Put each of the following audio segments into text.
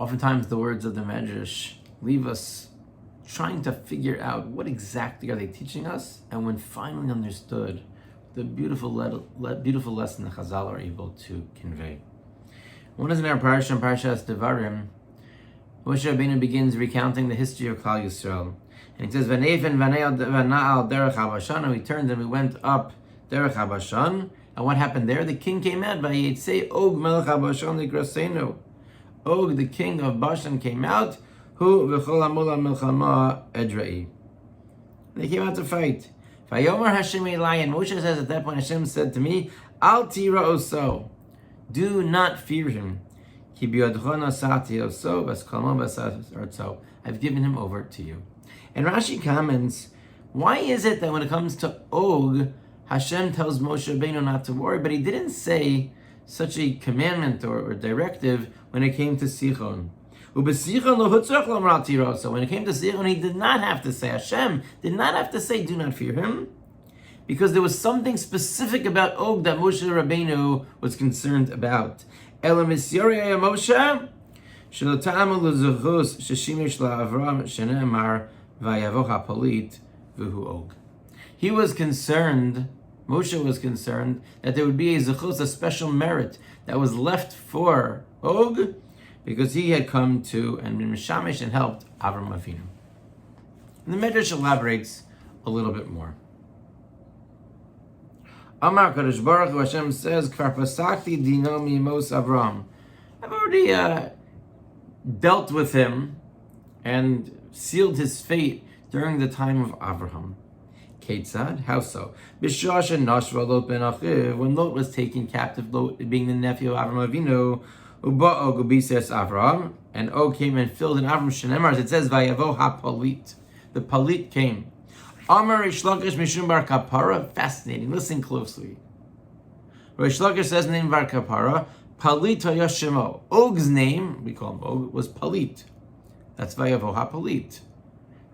Oftentimes the words of the Medrash leave us trying to figure out what exactly are they teaching us, and when finally understood, the beautiful lesson that Chazal are able to convey. One is in our Parshas Devarim. Moshe Rabbeinu begins recounting the history of Klal Yisrael. And he says, V'na'al derech habashan, and we turned and we went up derech habashan. And what happened there? The king came out, Vayetzei Og melech habashan likrasenu. Og, the king of Bashan, came out, Hu v'chol hamul milchama edra'i. They came out to fight. Vayomer Hashem Elai, and Moshe says at that point, Hashem said to me, Al tira oso, do not fear him. I've given him over to you. And Rashi comments, why is it that when it comes to Og, Hashem tells Moshe Rabbeinu not to worry, but he didn't say such a commandment or directive when it came to Sichon? So when it came to Sichon, he did not have to say, Hashem did not have to say, do not fear him, because there was something specific about Og that Moshe Rabbeinu was concerned about. He was concerned, Moshe was concerned, that there would be a zechus, a special merit that was left for Og, because he had come to and been mishamish and helped Avram Avinu. And the Medrash elaborates a little bit more. Amar Kadosh Baruch Hu, Hashem says, Kfar pasakti dino mimos Avram. I've already dealt with him and sealed his fate during the time of Avraham. Ketzad, how so? B'shah shenashva Lot ben Achiv, when Lot was taken captive, Lot being the nephew of Avram Avinu, Uba'og ubises Avram, and Og came and filled in Avram Shenemar, as it says, Vayavo ha-palit. The palit came. Amar Reish Lakish Mishum Bar Kapara, fascinating. Listen closely. Reish Lakish says name Bar Kapara, Palit Hayashimo. Og's name, we call him Og, was Palit. That's Vayavo ha-palit.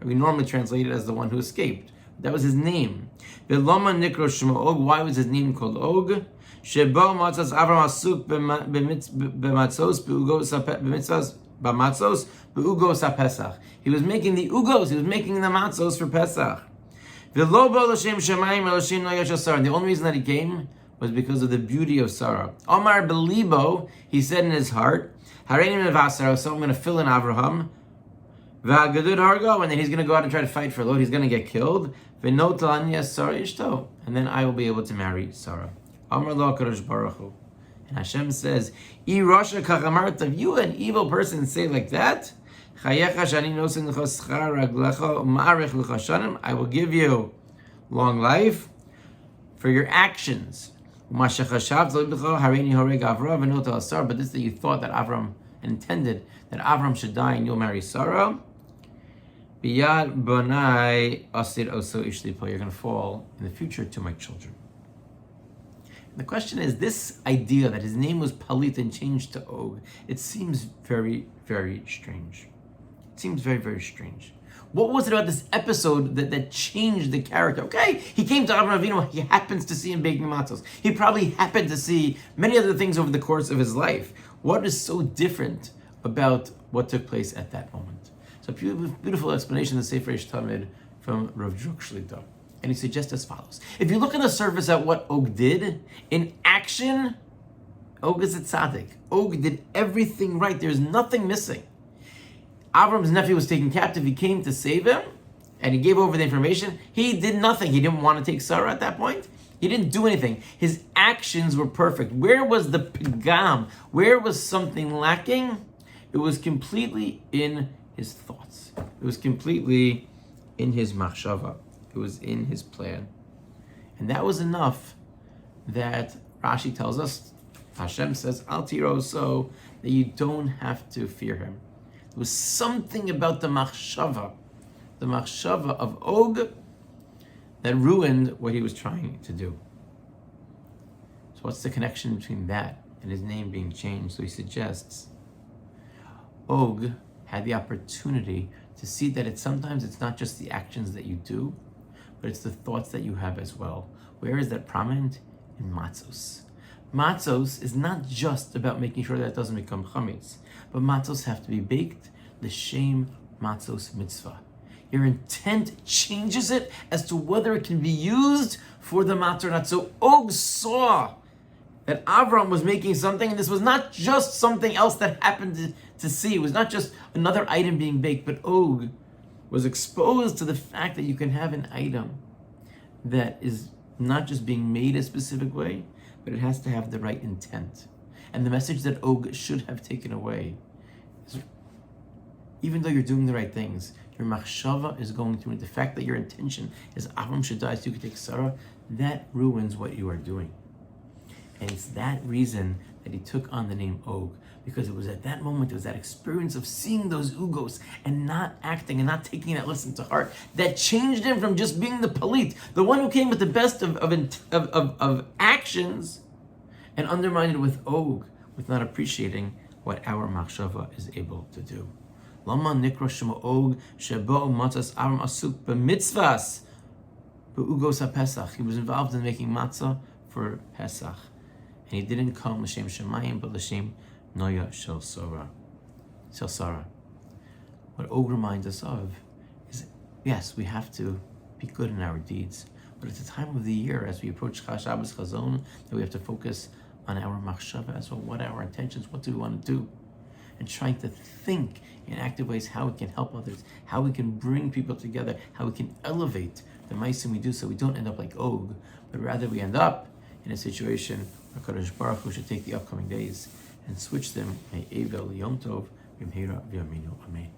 We normally translate it as the one who escaped. That was his name. V'loma nikro Shemo Og. Why was his name called Og? Shebo matzos Avram asuk b'matzos beugos haPesach. He was making the ugos. He was making the matzos for Pesach. And the only reason that he came was because of the beauty of Sarah. Omar belibo, he said in his heart, Harenim nevasar, so I'm going to fill in Avraham. V'agadud hargo, and then he's going to go out and try to fight for Lot. He's going to get killed. V'not la'anya Sarah ishto, and then I will be able to marry Sarah. Amar lo Kadosh Baruch Hu. And Hashem says, I rasha kachamarta, if you an evil person say like that, I will give you long life for your actions. But this that you thought that Avram intended that Avram should die and you'll marry Sarah, you're going to fall in the future to my children. The question is, this idea that his name was Palit and changed to Og, it seems very, very strange. It seems very, very strange. What was it about this episode that changed the character? Okay, he came to Avram Avinu, he happens to see him baking matzos. He probably happened to see many other things over the course of his life. What is so different about what took place at that moment? So a beautiful explanation of the Sefer Ish Tamid from Rav Druk Shlita. And he suggests as follows. If you look on the surface at what Og did, in action, Og is a tzaddik. Og did everything right. There's nothing missing. Avram's nephew was taken captive. He came to save him, and he gave over the information. He did nothing. He didn't want to take Sarah at that point. He didn't do anything. His actions were perfect. Where was the pigam? Where was something lacking? It was completely in his thoughts. It was completely in his machshava. It was in his plan. And that was enough that Rashi tells us, Hashem says, Al tiro, so that you don't have to fear him. There was something about the machshava of Og that ruined what he was trying to do. So what's the connection between that and his name being changed? So he suggests Og had the opportunity to see that sometimes it's not just the actions that you do, but it's the thoughts that you have as well. Where is that prominent? In matzos. Matzos is not just about making sure that it doesn't become chametz, but matzos have to be baked l'shem matzos mitzvah. Your intent changes it as to whether it can be used for the matzah or not. So Og saw that Avram was making something, and this was not just something else that happened to see. It was not just another item being baked, but Og was exposed to the fact that you can have an item that is not just being made a specific way, but it has to have the right intent. And the message that Og should have taken away is, even though you're doing the right things, your machshava is going through it. The fact that your intention is Avram should die so you can take Sarah, that ruins what you are doing. And it's that reason that he took on the name Og, because it was at that moment, it was that experience of seeing those ugos and not acting and not taking that lesson to heart, that changed him from just being the palit, the one who came with the best of actions, and undermined it with Og, with not appreciating what our machshava is able to do. Lama nikra shema Og shebo matzas Avram asuk b'mitzvahs b'ugos haPesach. He was involved in making matzah for Pesach. And he didn't come l'shem shemayim, but l'shem noya shel Sarah. What Og reminds us of is, yes, we have to be good in our deeds, but it's the time of the year, as we approach Shabbos Chazon, that we have to focus on our machshava as well. What are our intentions? What do we want to do? And trying to think in active ways how we can help others, how we can bring people together, how we can elevate the ma'asim we do, so we don't end up like Og, but rather we end up in a situation where Kadosh Baruch Hu should take the upcoming days and switch them. May Evel Yom Tov B'mheira V'Yaminu. Amen.